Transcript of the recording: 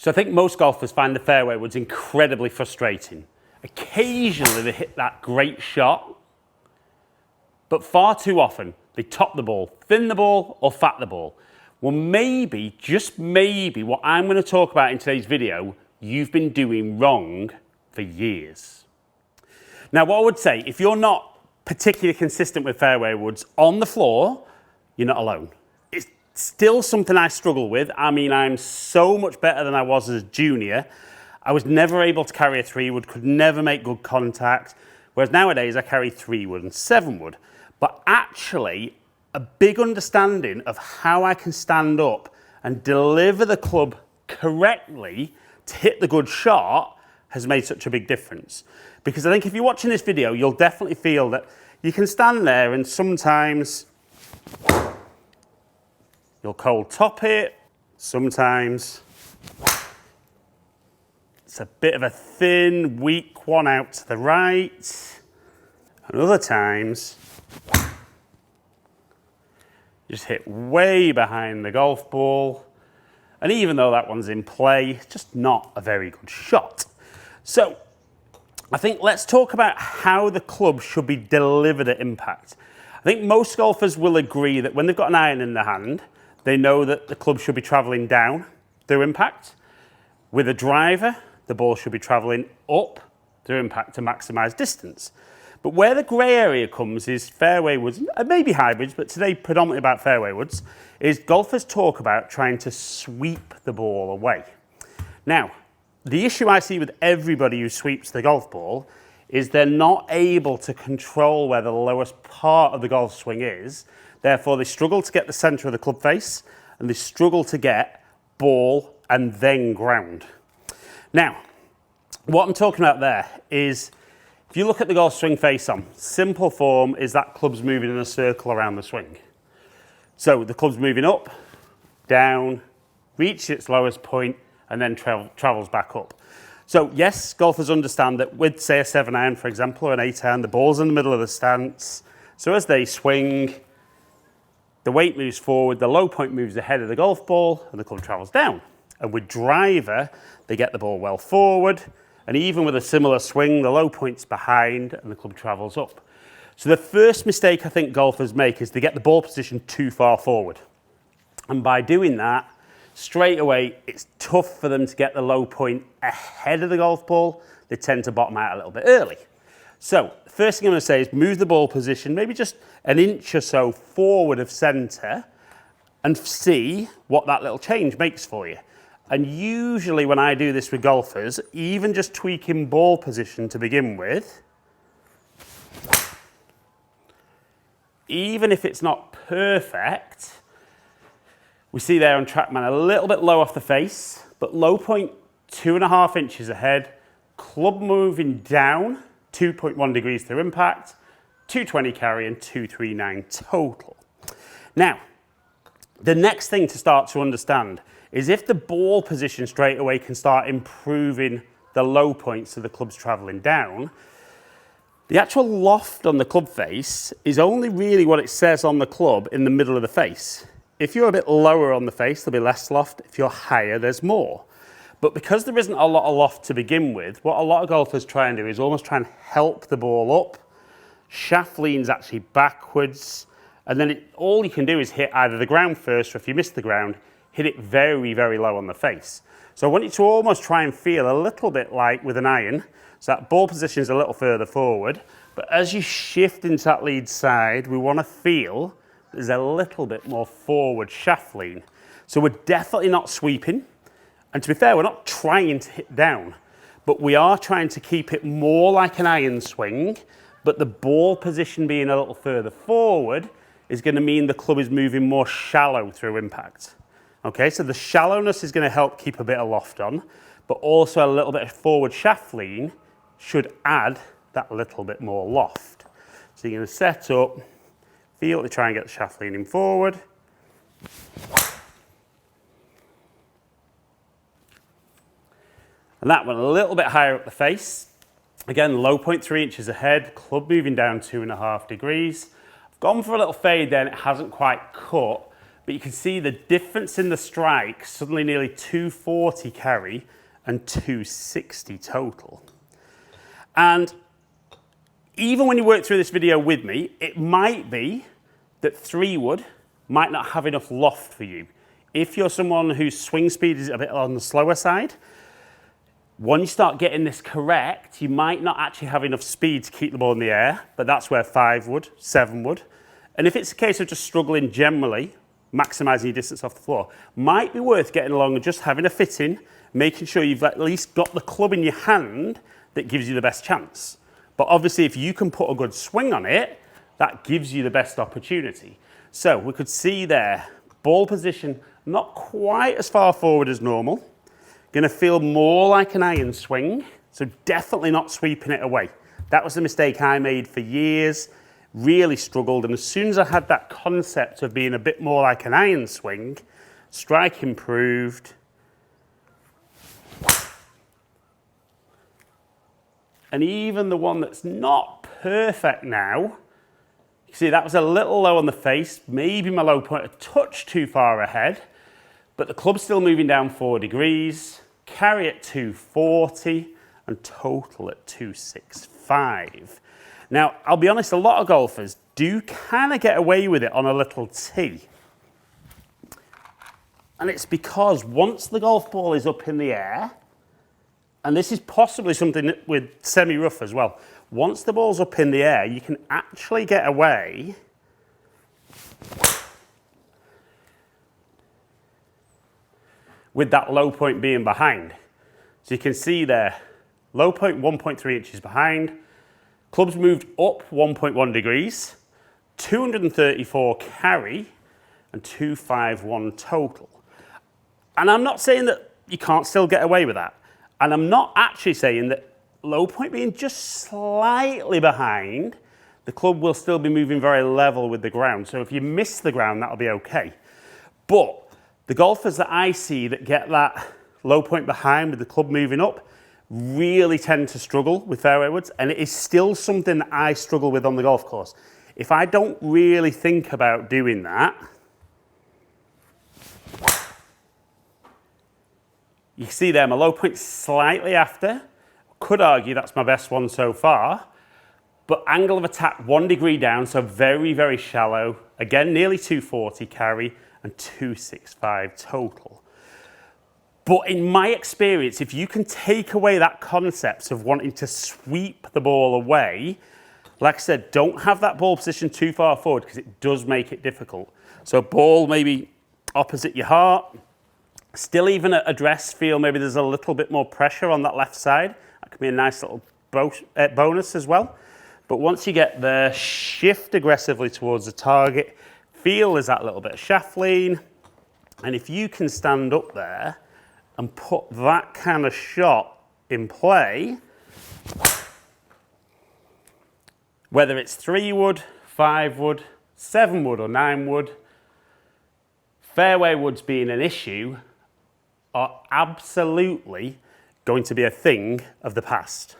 So I think most golfers find the fairway woods incredibly frustrating. Occasionally they hit that great shot, but far too often they top the ball, thin the ball, or fat the ball. Well, maybe, just maybe, what I'm going to talk about in today's video, you've been doing wrong for years. Now, what I would say, if you're not particularly consistent with fairway woods on the floor, you're not alone. It's still something I struggle with. I mean, I'm so much better than I was as a junior. I was never able to carry a 3-wood, could never make good contact, whereas nowadays I carry 3-wood and 7-wood. But actually, a big understanding of how I can stand up and deliver the club correctly to hit the good shot has made such a big difference. Because I think if you're watching this video, you'll definitely feel that you can stand there and sometimes you'll cold top it, sometimes it's a bit of a thin, weak one out to the right, and other times you just hit way behind the golf ball, and even though that one's in play, it's just not a very good shot. So I think let's talk about how the club should be delivered at impact. I think most golfers will agree that when they've got an iron in their hand, they know that the club should be travelling down through impact. With a driver, the ball should be travelling up through impact to maximise distance. But where the grey area comes is fairway woods, and maybe hybrids, but today predominantly about fairway woods, is golfers talk about trying to sweep the ball away. Now, the issue I see with everybody who sweeps the golf ball is they're not able to control where the lowest part of the golf swing is. Therefore, they struggle to get the centre of the club face, and they struggle to get ball and then ground. Now, what I'm talking about there is, if you look at the golf swing face on, simple form is that club's moving in a circle around the swing. So the club's moving up, down, reaches its lowest point, and then travels back up. So yes, golfers understand that with, say, a 7-iron, for example, or an 8-iron, the ball's in the middle of the stance. So as they swing, the weight moves forward, the low point moves ahead of the golf ball, and the club travels down. And with driver, they get the ball well forward, and even with a similar swing, the low point's behind and the club travels up. So the first mistake I think golfers make is they get the ball position too far forward. And by doing that, straight away, it's tough for them to get the low point ahead of the golf ball. They tend to bottom out a little bit early. So the first thing I'm going to say is move the ball position maybe just an inch or so forward of centre and see what that little change makes for you. And usually when I do this with golfers, even just tweaking ball position to begin with, even if it's not perfect, we see there on TrackMan a little bit low off the face, but low point 2.5 inches ahead, club moving down 2.1 degrees through impact, 220 carry and 239 total. Now, the next thing to start to understand is if the ball position straight away can start improving the low points of the club's travelling down, the actual loft on the club face is only really what it says on the club in the middle of the face. If you're a bit lower on the face, there'll be less loft. If you're higher, there's more. But because there isn't a lot of loft to begin with, what a lot of golfers try and do is almost try and help the ball up. Shaft leans actually backwards, and then all you can do is hit either the ground first, or if you miss the ground, hit it very, very low on the face. So I want you to almost try and feel a little bit like with an iron, so that ball position is a little further forward, but as you shift into that lead side, we want to feel there's a little bit more forward shaft lean. So we're definitely not sweeping, and to be fair, we're not trying to hit down, but we are trying to keep it more like an iron swing, but the ball position being a little further forward is going to mean the club is moving more shallow through impact. Okay, so the shallowness is going to help keep a bit of loft on, but also a little bit of forward shaft lean should add that little bit more loft. So you're going to set up, feel to try and get the shaft leaning forward. And that went a little bit higher up the face. Again, low point 3 inches ahead, club moving down 2.5 degrees. I've gone for a little fade then, it hasn't quite cut. but you can see the difference in the strike, suddenly nearly 240 carry and 260 total. And even when you work through this video with me, it might be that 3-wood might not have enough loft for you. If you're someone whose swing speed is a bit on the slower side, when you start getting this correct, you might not actually have enough speed to keep the ball in the air, but that's where 5-wood, 7-wood. And if it's a case of just struggling generally, maximising your distance off the floor, might be worth getting along and just having a fit in, making sure you've at least got the club in your hand that gives you the best chance. But obviously, if you can put a good swing on it, that gives you the best opportunity. So we could see there, ball position not quite as far forward as normal. Going to feel more like an iron swing, so definitely not sweeping it away. That was a mistake I made for years, really struggled, and as soon as I had that concept of being a bit more like an iron swing, strike improved. And even the one that's not perfect now, you see that was a little low on the face, maybe my low point a touch too far ahead, but the club's still moving down 4 degrees, carry at 240 and total at 265. Now, I'll be honest, a lot of golfers do kind of get away with it on a little tee. And it's because once the golf ball is up in the air, and this is possibly something with semi-rough as well, once the ball's up in the air, you can actually get away with that low point being behind. So you can see there, low point 1.3 inches behind, clubs moved up 1.1 degrees, 234 carry and 251 total. And I'm not saying that you can't still get away with that. And I'm not actually saying that low point being just slightly behind, the club will still be moving very level with the ground. So if you miss the ground, that'll be okay. But the golfers that I see that get that low point behind with the club moving up really tend to struggle with fairway woods, and it is still something that I struggle with on the golf course. If I don't really think about doing that, you see there, my low point slightly after. Could argue that's my best one so far. But angle of attack 1 degree down, so very, very shallow. Again, nearly 240 carry and 265 total. But in my experience, if you can take away that concept of wanting to sweep the ball away, like I said, don't have that ball position too far forward because it does make it difficult. So ball maybe opposite your heart. Still even at address feel maybe there's a little bit more pressure on that left side. That could be a nice little bonus as well. But once you get there, shift aggressively towards the target. Feel there's that little bit of shaft lean. And if you can stand up there and put that kind of shot in play, whether it's 3-wood, 5-wood, 7-wood or 9-wood, fairway woods being an issue are absolutely going to be a thing of the past.